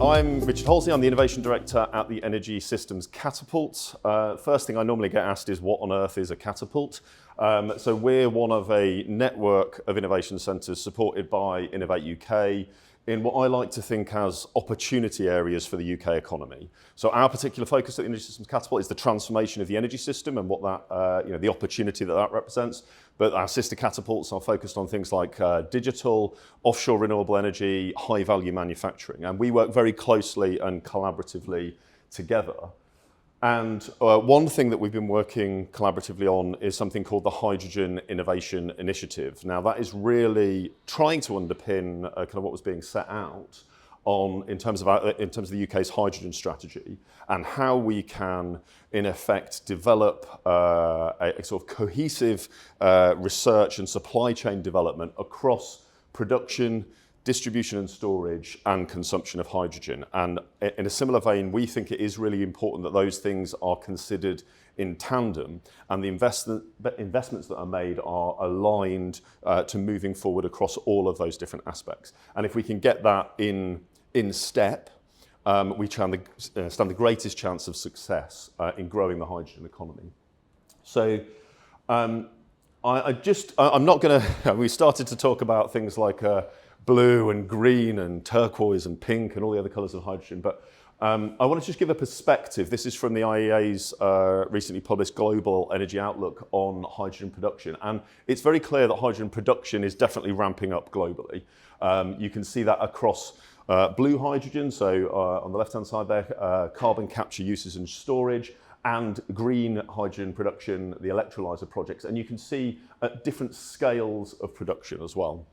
I'm Richard Halsey. I'm the Innovation Director at the Energy Systems Catapult. First thing I normally get asked is what on earth is a catapult? So we're one of a network of innovation centres supported by Innovate UK in what I like to think as opportunity areas for the UK economy. So our particular focus at the Energy Systems Catapult is the transformation of the energy system and what that, the opportunity that represents. But our sister catapults are focused on things like digital, offshore renewable energy, high value manufacturing. And we work very closely and collaboratively together. And one thing that we've been working collaboratively on is something called the Hydrogen Innovation Initiative. Now that is really trying to underpin kind of what was being set out in terms of the UK's hydrogen strategy and how we can, in effect, develop a sort of cohesive research and supply chain development across production, distribution and storage, and consumption of hydrogen. And in a similar vein, we think it is really important that those things are considered in tandem and the investments that are made are aligned to moving forward across all of those different aspects. And if we can get that in step, we stand the greatest chance of success in growing the hydrogen economy. So I'm not going to, we started to talk about things like blue and green and turquoise and pink and all the other colours of hydrogen, but I want to just give a perspective. This is from the IEA's recently published Global Energy Outlook on hydrogen production, and it's very clear that hydrogen production is definitely ramping up globally. You can see that across blue hydrogen, so on the left-hand side there, carbon capture uses and storage, and green hydrogen production, the electrolyser projects, and you can see at different scales of production as well.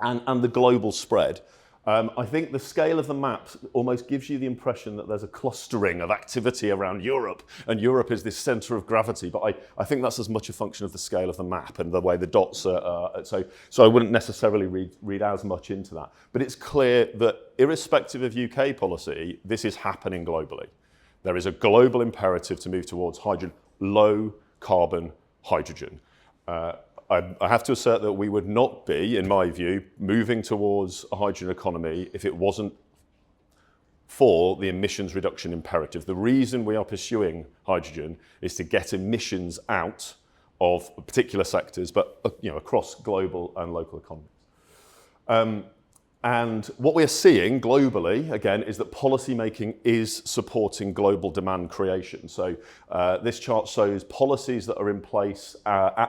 And the global spread. I think the scale of the map almost gives you the impression that there's a clustering of activity around Europe, and Europe is this centre of gravity, but I think that's as much a function of the scale of the map and the way the dots are. So I wouldn't necessarily read as much into that. But it's clear that irrespective of UK policy, this is happening globally. There is a global imperative to move towards hydrogen, low carbon hydrogen. I have to assert that we would not be, in my view, moving towards a hydrogen economy if it wasn't for the emissions reduction imperative. The reason we are pursuing hydrogen is to get emissions out of particular sectors, but across global and local economies. And what we're seeing globally, again, is that policy making is supporting global demand creation. So this chart shows policies that are in place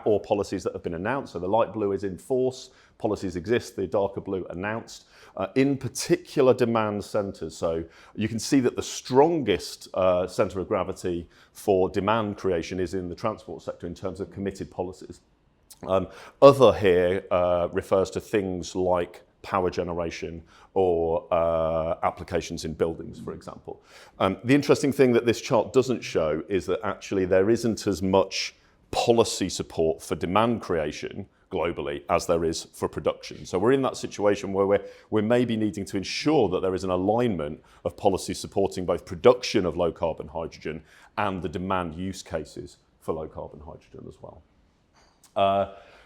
or policies that have been announced. So the light blue is in force, policies exist, the darker blue announced, in particular demand centres. So you can see that the strongest centre of gravity for demand creation is in the transport sector in terms of committed policies. Other here refers to things like power generation or applications in buildings, for example. The interesting thing that this chart doesn't show is that actually there isn't as much policy support for demand creation globally as there is for production. So we're in that situation where we're maybe needing to ensure that there is an alignment of policy supporting both production of low carbon hydrogen and the demand use cases for low carbon hydrogen as well.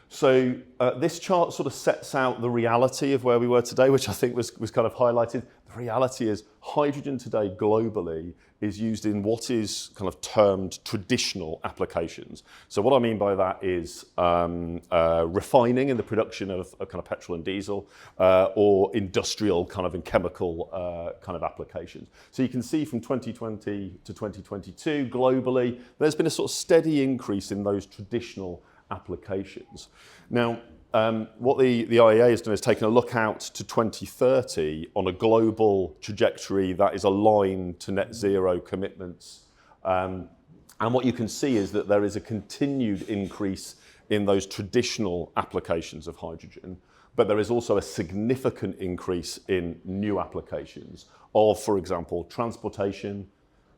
So this chart sort of sets out the reality of where we were today, which I think was kind of highlighted. The reality is hydrogen today globally is used in what is kind of termed traditional applications. So what I mean by that is refining in the production of kind of petrol and diesel or industrial kind of and chemical kind of applications. So you can see from 2020 to 2022 globally, there's been a sort of steady increase in those traditional applications. Now, what the IEA has done is taken a look out to 2030 on a global trajectory that is aligned to net zero commitments. And what you can see is that there is a continued increase in those traditional applications of hydrogen, but there is also a significant increase in new applications of, for example, transportation,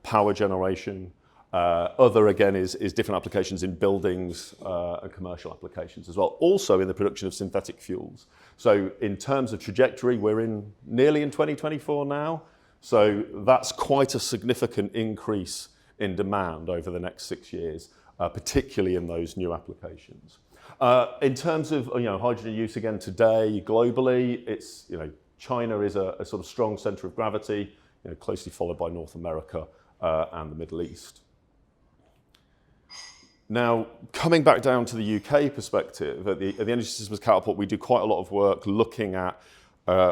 power generation. Other, again, is different applications in buildings and commercial applications as well. Also in the production of synthetic fuels. So in terms of trajectory, we're nearly in 2024 now. So that's quite a significant increase in demand over the next 6 years, particularly in those new applications. In terms of hydrogen use again today globally, it's China is a sort of strong centre of gravity. closely followed by North America and the Middle East. Now, coming back down to the UK perspective, at the Energy Systems Catapult, we do quite a lot of work looking at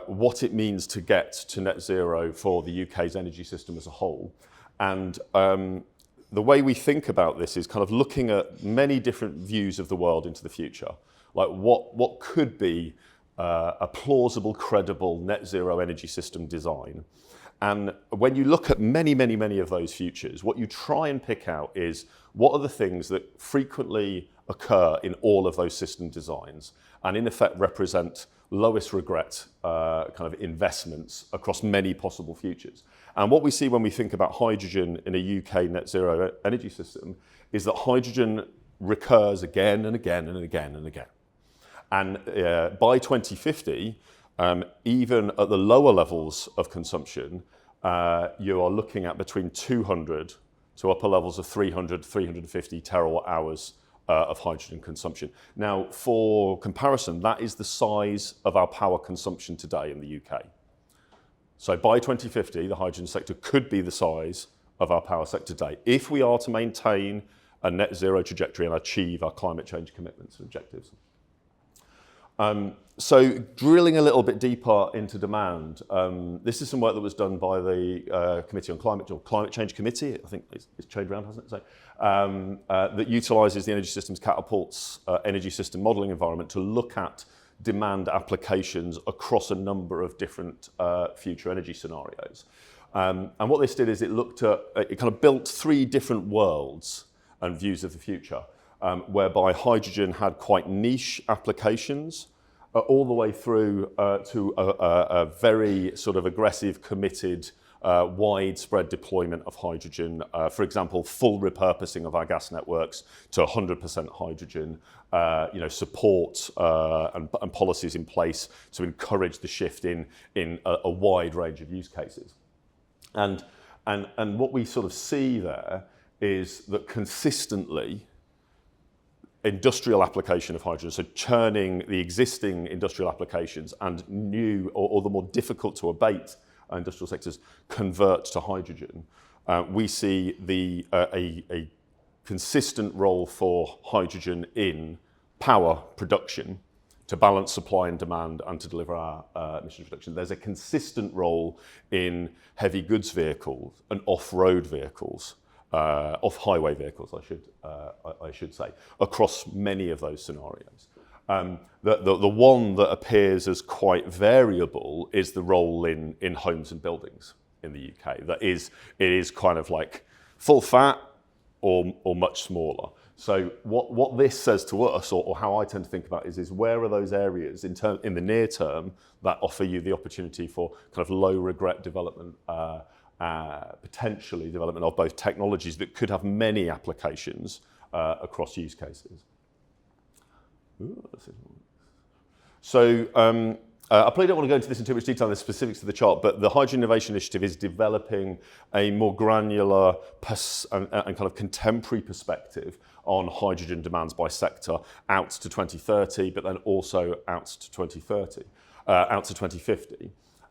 what it means to get to net zero for the UK's energy system as a whole. And the way we think about this is kind of looking at many different views of the world into the future. Like what could be a plausible, credible net zero energy system design. And when you look at many of those futures, what you try and pick out is what are the things that frequently occur in all of those system designs and in effect represent lowest regret kind of investments across many possible futures. And what we see when we think about hydrogen in a UK net zero energy system is that hydrogen recurs again and again and again and again. And by 2050, even at the lower levels of consumption, you are looking at between 200 to upper levels of 300, 350 terawatt hours of hydrogen consumption. Now, for comparison, that is the size of our power consumption today in the UK. So by 2050, the hydrogen sector could be the size of our power sector today if we are to maintain a net zero trajectory and achieve our climate change commitments and objectives. So drilling a little bit deeper into demand, this is some work that was done by the Committee on Climate Change Committee, I think it's changed around, hasn't it? So, that utilises the Energy Systems Catapult's energy system modelling environment to look at demand applications across a number of different future energy scenarios. And what this did is it kind of built three different worlds and views of the future. Whereby hydrogen had quite niche applications all the way through to a very sort of aggressive, committed, widespread deployment of hydrogen. For example, full repurposing of our gas networks to 100% hydrogen, support and policies in place to encourage the shift in a wide range of use cases. And what we sort of see there is that consistently, industrial application of hydrogen, so churning the existing industrial applications and new or the more difficult to abate industrial sectors convert to hydrogen. We see a consistent role for hydrogen in power production to balance supply and demand and to deliver our emissions reduction. There's a consistent role in heavy goods vehicles and off-road vehicles. Off-highway vehicles, I should say, across many of those scenarios. The one that appears as quite variable is the role in homes and buildings in the UK. It is kind of like full fat or much smaller. So what this says to us, or how I tend to think about it, is where are those areas in the near term that offer you the opportunity for kind of low regret development, potentially development of both technologies that could have many applications across use cases. So I probably don't want to go into this in too much detail, the specifics of the chart, but the Hydrogen Innovation Initiative is developing a more granular and kind of contemporary perspective on hydrogen demands by sector out to 2030, but then also out to 2050.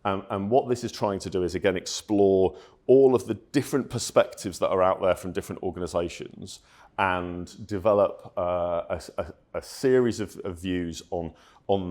And what this is trying to do is, again, explore all of the different perspectives that are out there from different organisations and develop a series of views on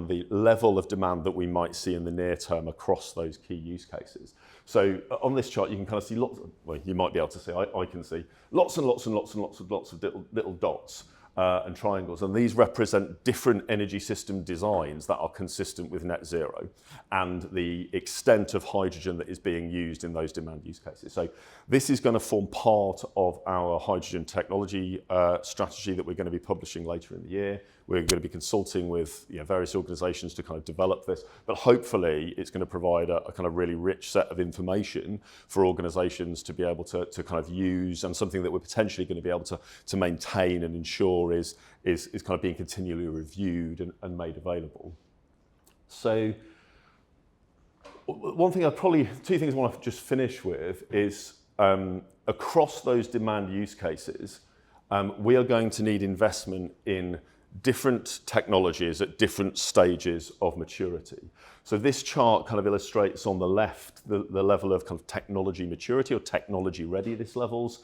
the level of demand that we might see in the near term across those key use cases. So on this chart, you can kind of see you might be able to see, I can see lots of little dots and triangles, and these represent different energy system designs that are consistent with net zero and the extent of hydrogen that is being used in those demand use cases. So this is going to form part of our hydrogen technology strategy that we're going to be publishing later in the year. We're going to be consulting with various organisations to kind of develop this, but hopefully it's going to provide a kind of really rich set of information for organisations to be able to kind of use, and something that we're potentially going to be able to maintain and ensure is kind of being continually reviewed and made available. So two things I want to just finish with is across those demand use cases, we are going to need investment in different technologies at different stages of maturity. So this chart kind of illustrates on the left the level of kind of technology maturity or technology readiness levels.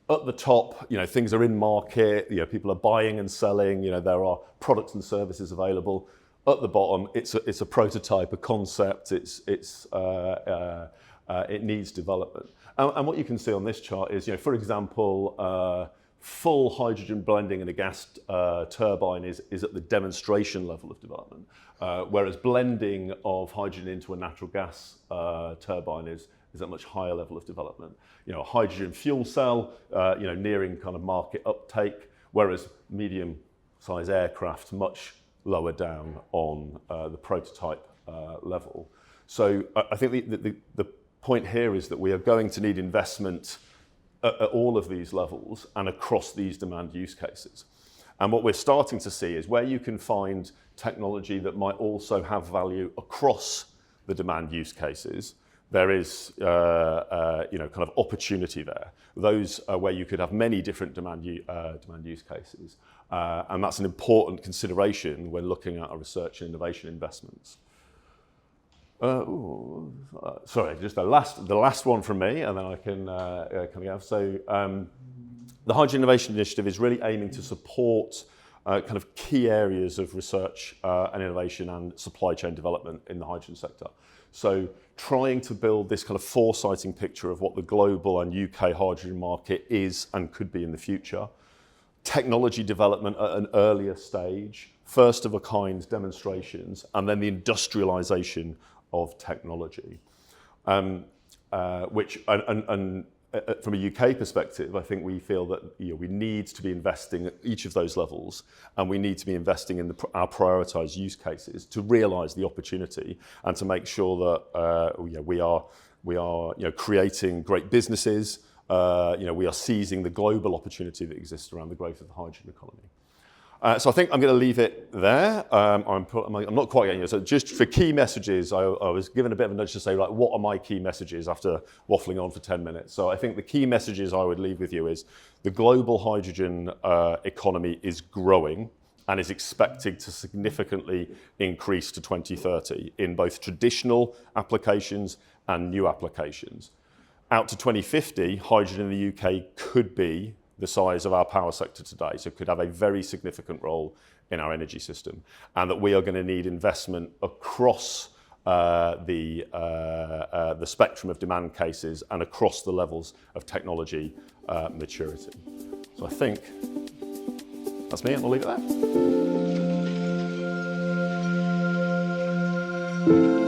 At the top, things are in market, people are buying and selling, there are products and services available. At the bottom, it's a prototype, a concept, it needs development. And what you can see on this chart is, for example, full hydrogen blending in a gas turbine is at the demonstration level of development, whereas blending of hydrogen into a natural gas turbine is at a much higher level of development. A hydrogen fuel cell, nearing kind of market uptake, whereas medium-sized aircraft much lower down on the prototype level. So I think the point here is that we are going to need investment at all of these levels and across these demand use cases. And what we're starting to see is where you can find technology that might also have value across the demand use cases, there is kind of opportunity there. Those are where you could have many different demand use cases. And that's an important consideration when looking at our research and innovation investments. Sorry, just the last one from me, and then I can come out. So the Hydrogen Innovation Initiative is really aiming to support kind of key areas of research and innovation and supply chain development in the hydrogen sector. So trying to build this kind of foresighting picture of what the global and UK hydrogen market is and could be in the future. Technology development at an earlier stage, first of a kind demonstrations, and then the industrialization of technology. Which from a UK perspective, I think we feel that we need to be investing at each of those levels, and we need to be investing in our prioritised use cases to realise the opportunity and to make sure that we are creating great businesses. We are seizing the global opportunity that exists around the growth of the hydrogen economy. So I think I'm going to leave it there. I'm not quite getting it. So just for key messages, I was given a bit of a nudge to say, right, what are my key messages after waffling on for 10 minutes? So I think the key messages I would leave with you is the global hydrogen economy is growing and is expected to significantly increase to 2030 in both traditional applications and new applications. Out to 2050, hydrogen in the UK could be the size of our power sector today, so it could have a very significant role in our energy system, and that we are going to need investment across the spectrum of demand cases and across the levels of technology maturity. So I think that's me, and we'll leave it there.